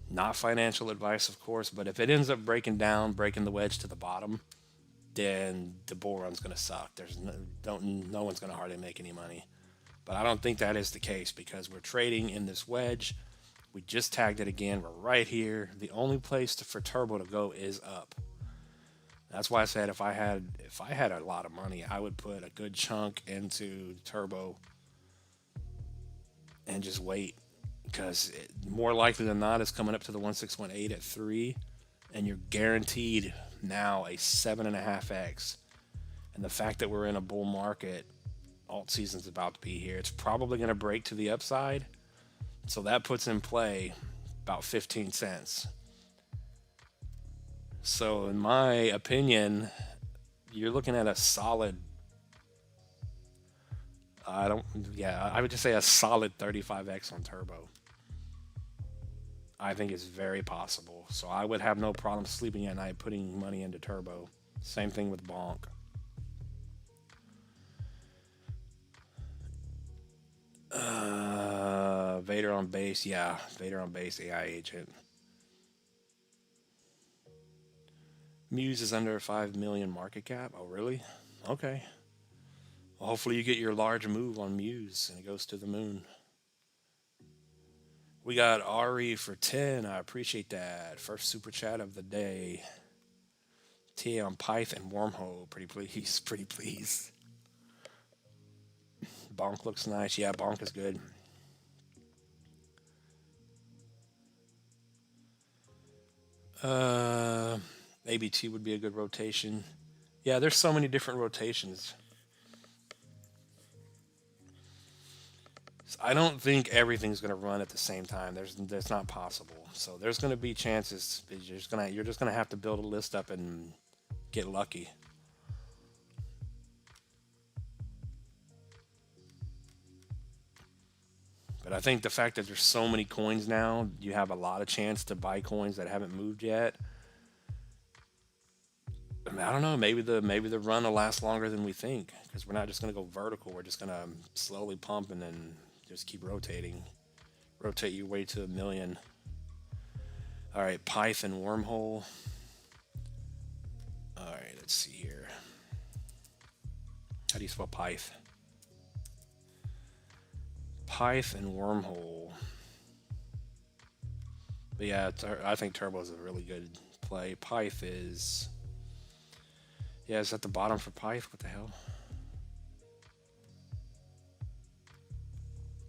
A: Not financial advice, of course, but if it ends up breaking the wedge to the bottom, then the bull run's going to suck. No one's going to hardly make any money. But I don't think that is the case because we're trading in this wedge. We just tagged it again. We're right here. The only place for Turbo to go is up. That's why I said if I had a lot of money, I would put a good chunk into Turbo and just wait. Because more likely than not, it's coming up to the 1618 at 3, and you're guaranteed now a 7.5x. And the fact that we're in a bull market, alt season's about to be here. It's probably going to break to the upside, so that puts in play about 15 cents. So in my opinion, you're looking at a solid. I would just say a solid 35x on Turbo. I think it's very possible. So I would have no problem sleeping at night putting money into Turbo. Same thing with Bonk. Vader on base. Yeah, Vader on base, AI agent. Muse is under 5 million market cap. Oh, really? Okay. Well, hopefully you get your large move on Muse and it goes to the moon. We got Ari for 10. I appreciate that. First super chat of the day. TA on Python and Wormhole. Pretty please. Bonk looks nice. Yeah, Bonk is good. ABT would be a good rotation. Yeah, there's so many different rotations. I don't think everything's going to run at the same time. That's not possible. So there's going to be chances. You're just going to have to build a list up and get lucky. But I think the fact that there's so many coins now, you have a lot of chance to buy coins that haven't moved yet. I mean, I don't know. Maybe the run will last longer than we think because we're not just going to go vertical. We're just going to slowly pump and then just keep rotating. Rotate your way to 1 million. All right, Python Wormhole. All right, let's see here. How do you spell Pyth? Python Wormhole. But yeah, I think Turbo is a really good play. Pyth is... Yeah, it's at the bottom for Pyth. What the hell?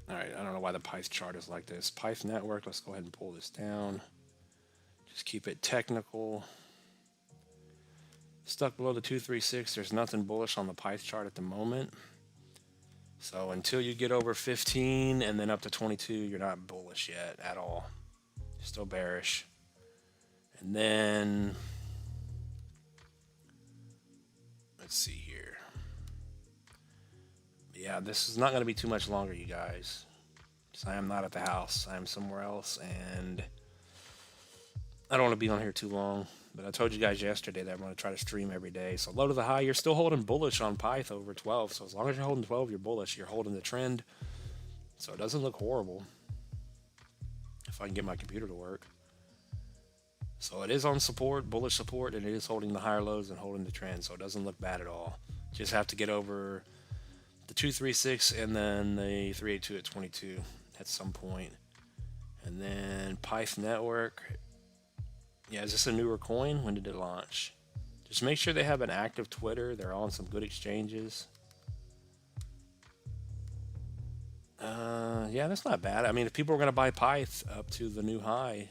A: All right, I don't know why the Pyth chart is like this. Pyth network, let's go ahead and pull this down. Just keep it technical. This stuck below the 236. There's nothing bullish on the Pyth chart at the moment. So until you get over 15 and then up to 22, you're not bullish yet at all. You're still bearish. And then let's see here. Yeah, this is not going to be too much longer, you guys. I am not at the house. I am somewhere else, and I don't want to be on here too long. But I told you guys yesterday that I'm going to try to stream every day. So low to the high, you're still holding bullish on Pyth over 12. So as long as you're holding 12, you're bullish. You're holding the trend. So it doesn't look horrible. If I can get my computer to work. So it is on support, bullish support, and it is holding the higher lows and holding the trend. So it doesn't look bad at all. Just have to get over the 236 and then the 382 at 22 at some point. And then Pyth Network. Yeah, is this a newer coin? When did it launch? Just make sure they have an active Twitter. They're on some good exchanges. Yeah, that's not bad. I mean, if people are going to buy Pyth up to the new high,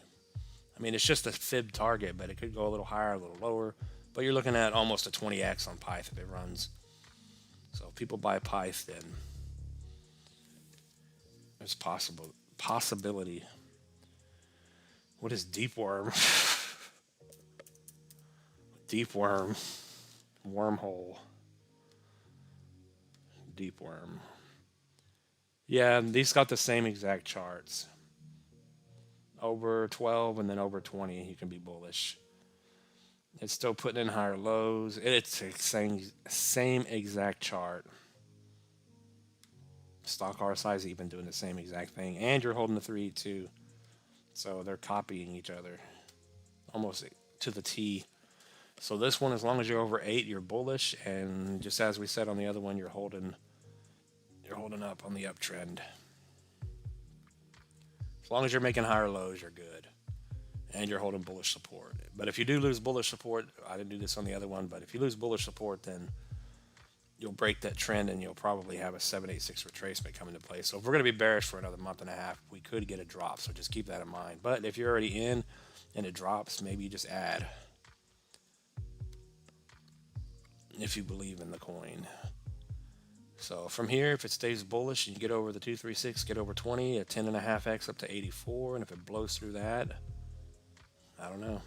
A: I mean, it's just a fib target, but it could go a little higher, a little lower. But you're looking at almost a 20x on Pyth if it runs. So if people buy Pyth, then there's possibility. What is deep worm? Deep worm. Wormhole. Deep worm. Yeah, these got the same exact charts. Over 12 and then over 20, you can be bullish. It's still putting in higher lows. It's the same exact chart. Stock RSI is even doing the same exact thing. And you're holding the 382. So they're copying each other almost to the T. So this one, as long as you're over 8, you're bullish. And just as we said on the other one, you're holding up on the uptrend. As long as you're making higher lows, you're good. And you're holding bullish support. But if you do lose bullish support, I didn't do this on the other one, but if you lose bullish support, then you'll break that trend and you'll probably have a 786 retracement come into play. So if we're going to be bearish for another month and a half, we could get a drop. So just keep that in mind. But if you're already in and it drops, maybe you just add if you believe in the coin. So from here, if it stays bullish and you get over the 236, get over 20, a 10.5x up to 84. And if it blows through that, I don't know,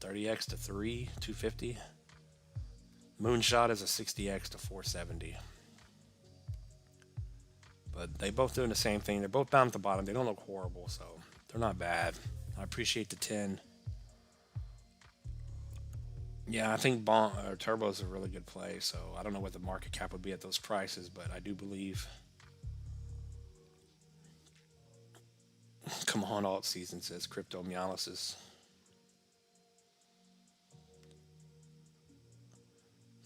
A: 30x to 3, 250. Moonshot is a 60x to 470. But they both doing the same thing. They're both down at the bottom. They don't look horrible, so they're not bad. I appreciate the 10. Yeah, I think Turbo is a really good play, so I don't know what the market cap would be at those prices, but I do believe. Come on, alt season says Crypto Meolysis.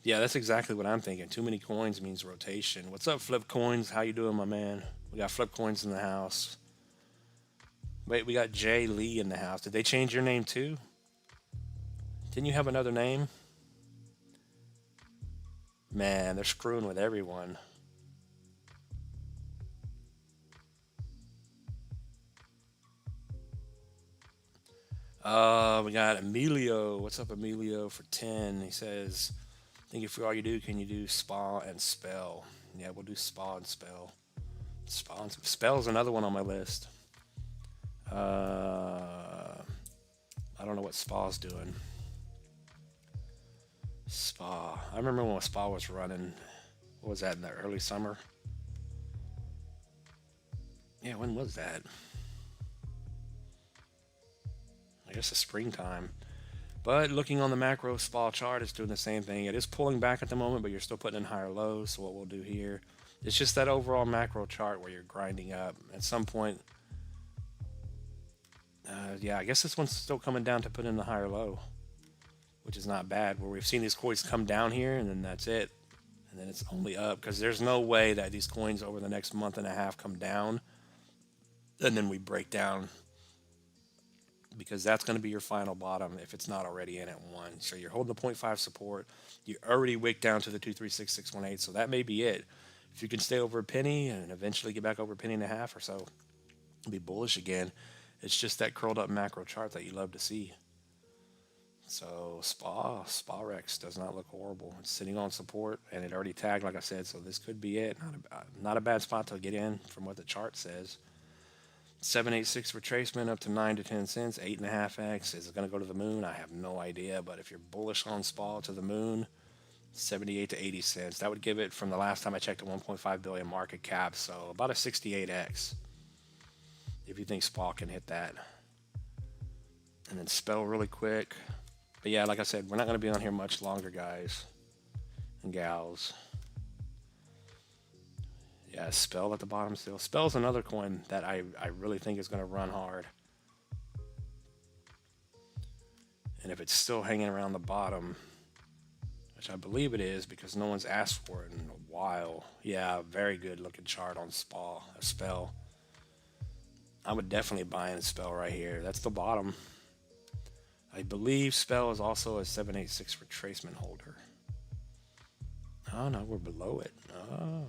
A: Yeah, that's exactly what I'm thinking. Too many coins means rotation. What's up, Flip Coins? How you doing, my man? We got Flip Coins in the house. Wait, we got Jay Lee in the house. Did they change your name too? Didn't you have another name? Man, they're screwing with everyone. We got Emilio. What's up, Emilio, for 10? He says, think if all you do, can you do spa and spell? Yeah, we'll do spa and spell. Spell is another one on my list. I don't know what spa's doing. Spa. I remember when Spa was running. What was that, in the early summer? Yeah, when was that? I guess the springtime. But looking on the macro Spa chart, it's doing the same thing. It is pulling back at the moment, but you're still putting in higher lows. So what we'll do here, it's just that overall macro chart where you're grinding up. At some point, yeah, I guess this one's still coming down to put in the higher low, which is not bad, where we've seen these coins come down here and then that's it. And then it's only up, because there's no way that these coins over the next month and a half come down and then we break down, because that's going to be your final bottom if it's not already in at 1. So you're holding the 0.5 support. You already wick down to the 236,618. So that may be it. If you can stay over a penny and eventually get back over a penny and a half or so, be bullish again. It's just that curled up macro chart that you love to see. So Spa Rex does not look horrible. It's sitting on support and it already tagged, like I said. So this could be it. Not a bad spot to get in from what the chart says. 786 retracement up to 9 to 10 cents, 8.5x. Is it going to go to the moon? I have no idea. But if you're bullish on SPA to the moon, 78 to 80 cents. That would give it, from the last time I checked, a 1.5 billion market cap. So about a 68x if you think SPA can hit that. And then spell really quick. But yeah, like I said, we're not going to be on here much longer, guys and gals. Yeah, Spell at the bottom still. Spell's another coin that I really think is going to run hard. And if it's still hanging around the bottom, which I believe it is because no one's asked for it in a while. Yeah, very good looking chart on Spell. I would definitely buy in Spell right here. That's the bottom. I believe Spell is also a 786 retracement holder. Oh no, we're below it. Oh.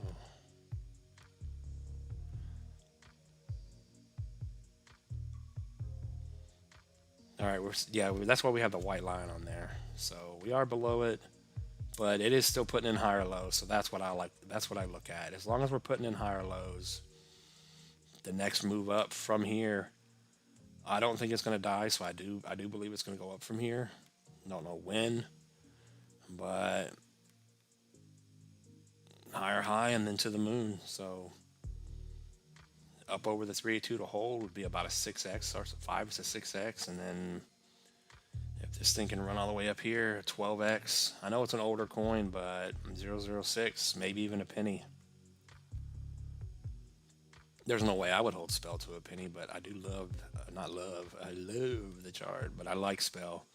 A: All right, that's why we have the white line on there. So we are below it, but it is still putting in higher lows. So that's what I like. That's what I look at. As long as we're putting in higher lows, the next move up from here, I don't think it's going to die. So I do believe it's going to go up from here. Don't know when, but higher high and then to the moon. So up over the 382 to hold would be about a 6x or 5 to 6x, and then if this thing can run all the way up here, 12x. I know it's an older coin, but 006, maybe even a penny. There's no way I would hold Spell to a penny, but I do I love the chart, but I like Spell.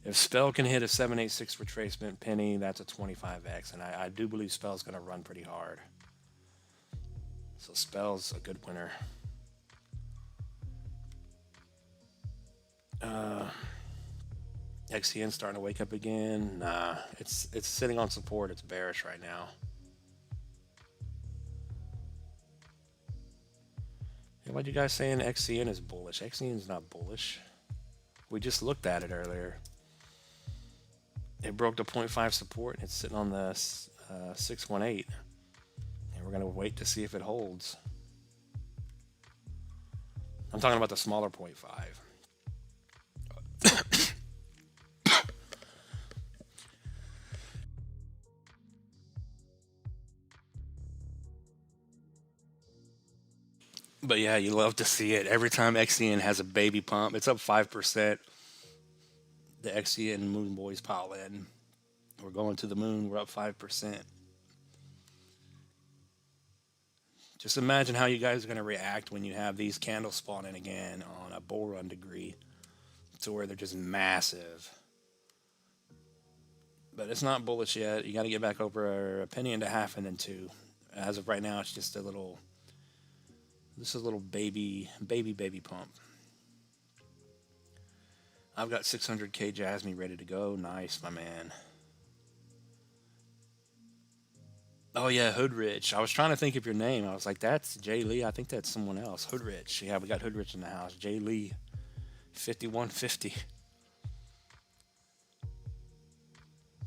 A: If Spell can hit a 786 retracement penny, that's a 25x, and I do believe Spell's going to run pretty hard. So Spell's a good winner. XCN starting to wake up again. Nah, it's sitting on support. It's bearish right now. Yeah, what you guys saying? XCN is bullish. XCN is not bullish. We just looked at it earlier. It broke the 0.5 support. And it's sitting on the 618. And we're going to wait to see if it holds. I'm talking about the smaller 0.5. But yeah, you love to see it. Every time XCN has a baby pump, it's up 5%. The XCN Moon Boys pile in. We're going to the moon. We're up 5%. Just imagine how you guys are going to react when you have these candles spawning again on a bull run degree to where they're just massive. But it's not bullish yet. You got to get back over a penny and a half and then 2. As of right now, it's just a little. This is a little baby pump. I've got 600k Jasmine ready to go. Nice, my man. Oh yeah, Hoodrich. I was trying to think of your name. I was like, that's Jay Lee. I think that's someone else. Hoodrich. Yeah, we got Hoodrich in the house. Jay Lee, 5150.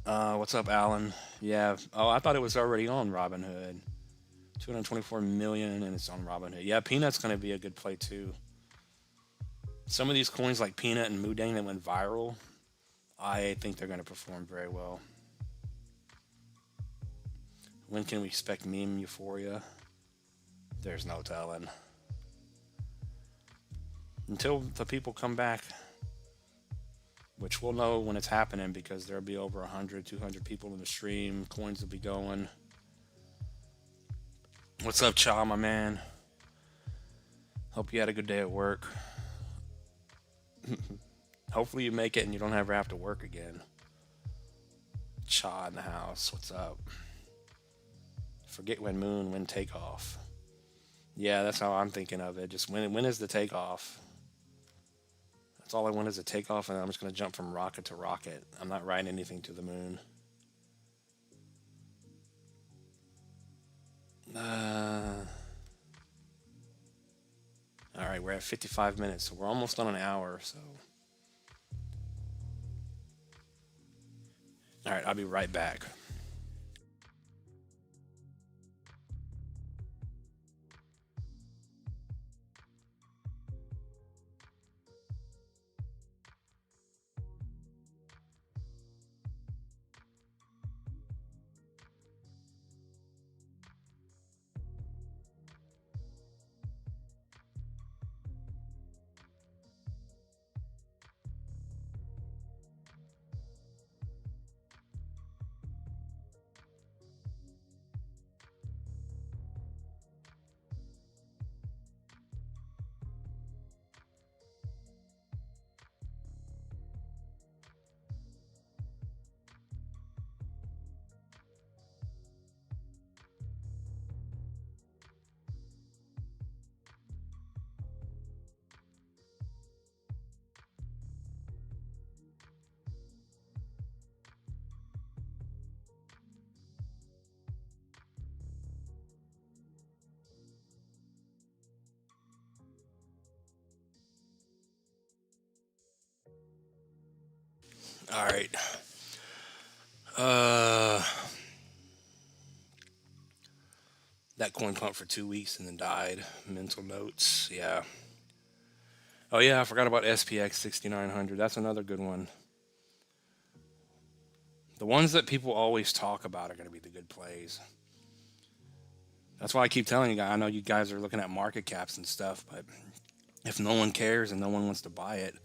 A: What's up, Alan? Yeah. Oh, I thought it was already on Robinhood. 224 million, and it's on Robinhood. Yeah, Peanut's going to be a good play too. Some of these coins like Peanut and Mudang that went viral, I think they're going to perform very well. When can we expect meme euphoria? There's no telling. Until the people come back, which we'll know when it's happening because there'll be over 100, 200 people in the stream. Coins will be going. What's up, Cha, my man? Hope you had a good day at work. Hopefully you make it and you don't ever have to work again. Cha in the house. What's up? Forget when moon, when takeoff. Yeah, that's how I'm thinking of it. Just when is the takeoff? That's all I want is a takeoff, and I'm just going to jump from rocket to rocket. I'm not riding anything to the moon. All right, we're at 55 minutes, so we're almost on an hour. So All right, I'll be right back. All right. Uh, that coin pumped for 2 weeks and then died. Mental notes. Yeah. Oh yeah, I forgot about SPX 6900. That's another good one. The ones that people always talk about are going to be the good plays. That's why I keep telling you guys. I know you guys are looking at market caps and stuff, but if no one cares and no one wants to buy it,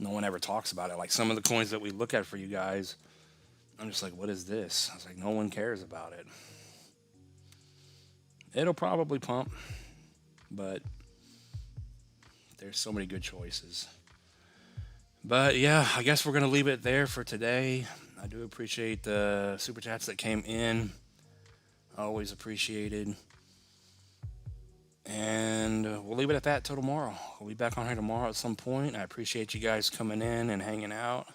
A: no one ever talks about it. Like some of the coins that we look at for you guys, I'm just like, what is this? I was like, no one cares about it. It'll probably pump, but there's so many good choices. But yeah, I guess we're going to leave it there for today. I do appreciate the super chats that came in. Always appreciated. And we'll leave it at that till tomorrow. We'll be back on here tomorrow at some point. I appreciate you guys coming in and hanging out.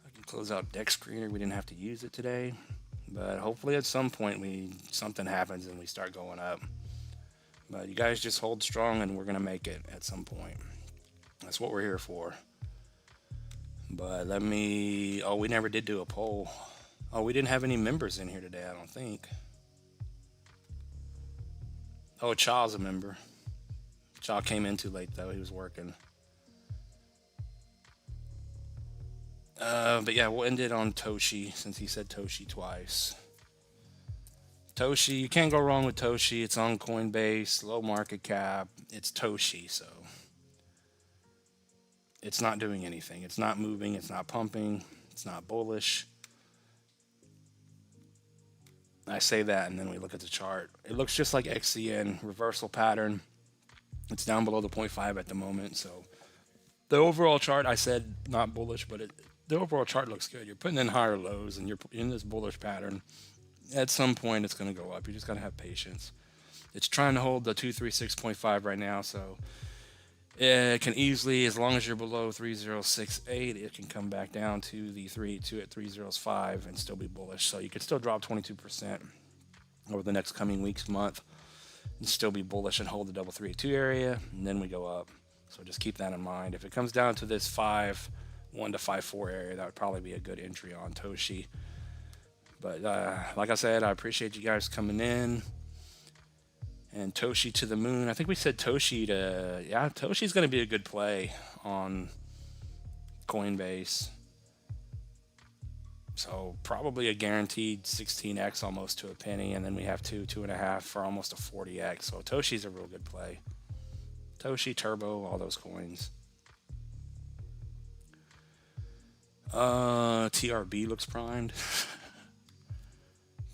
A: I can close out deck screener. We didn't have to use it today, but hopefully at some point something happens and we start going up. But you guys just hold strong and we're gonna make it at some point. That's what we're here for. But we never did do a poll. Oh, we didn't have any members in here today, I don't think. Oh, Chaw's a member. Chaw came in too late though. He was working. But yeah, we'll end it on Toshi since he said Toshi twice. Toshi, you can't go wrong with Toshi. It's on Coinbase, low market cap. It's Toshi, so it's not doing anything. It's not moving. It's not pumping. It's not bullish. I say that, and then we look at the chart. It looks just like XCN, reversal pattern. It's down below the 0.5 at the moment, so the overall chart, I said not bullish, but the overall chart looks good. You're putting in higher lows, and you're in this bullish pattern. At some point, it's going to go up. You just got to have patience. It's trying to hold the 236.5 right now, so it can easily, as long as you're below 3068, it can come back down to the 382 at 305 and still be bullish. So you could still drop 22% over the next coming weeks, month, and still be bullish and hold the double 382 area, and then we go up. So just keep that in mind. If it comes down to this 5.1 to 5.4 area, that would probably be a good entry on Toshi. But like I said, I appreciate you guys coming in. And Toshi to the moon. I think we said Toshi to... Yeah, Toshi's going to be a good play on Coinbase. So probably a guaranteed 16x almost to a penny. And then we have 2.5 for almost a 40x. So Toshi's a real good play. Toshi, Turbo, all those coins. TRB looks primed.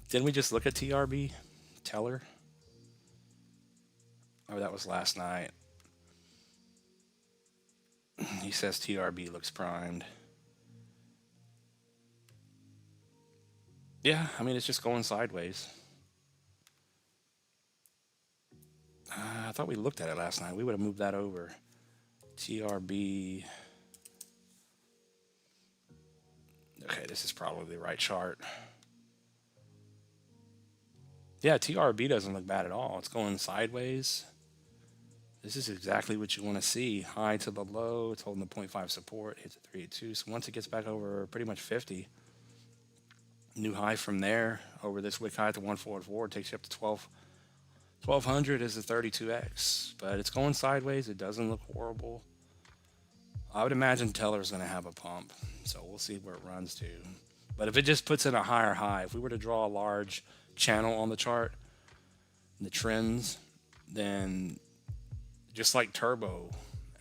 A: Didn't we just look at TRB? Teller? Oh, that was last night. He says TRB looks primed. Yeah, I mean, it's just going sideways. I thought we looked at it last night. We would have moved that over. TRB. Okay, this is probably the right chart. Yeah, TRB doesn't look bad at all. It's going sideways. This is exactly what you want to see. High to the low. It's holding the 0.5 support. Hits a 382. So once it gets back over pretty much 50, New high from there over this wick high at the 144 takes you up to 1200 is the 32x, but it's going sideways. It doesn't look horrible. I would imagine Teller's going to have a pump, so we'll see where it runs to. But if it just puts in a higher high, if we were to draw a large channel on the chart, the trends, then just like Turbo,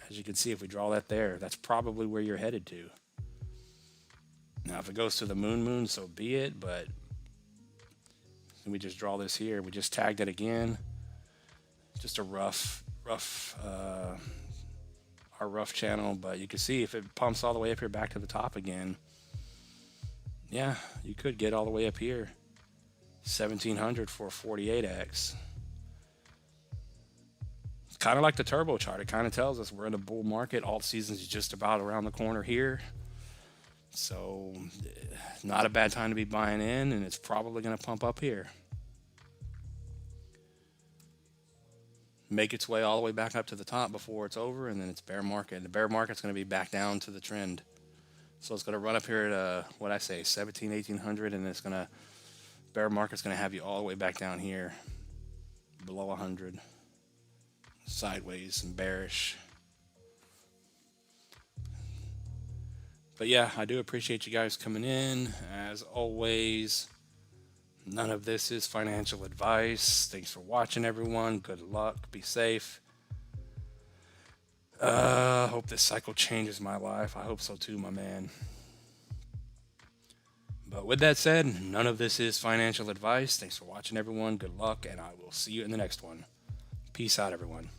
A: as you can see, if we draw that there, that's probably where you're headed to. Now, if it goes to the moon, so be it, but we just draw this here. We just tagged it again. Just a rough channel, but you can see if it pumps all the way up here back to the top again, yeah, you could get all the way up here. 1700 for a 48x. It's kind of like the Turbo chart. It kind of tells us we're in a bull market. Alt season's just about around the corner here. So not a bad time to be buying in, and it's probably going to pump up here. Make its way all the way back up to the top before it's over, and then it's bear market. The bear market's going to be back down to the trend. So it's going to run up here at, what I say, 1800, and it's going to, bear market's going to have you all the way back down here, below 100, sideways and bearish. But yeah, I do appreciate you guys coming in. As always, none of this is financial advice. Thanks for watching, everyone. Good luck. Be safe. Hope this cycle changes my life. I hope so too, my man. But with that said, none of this is financial advice. Thanks for watching, everyone. Good luck, and I will see you in the next one. Peace out, everyone.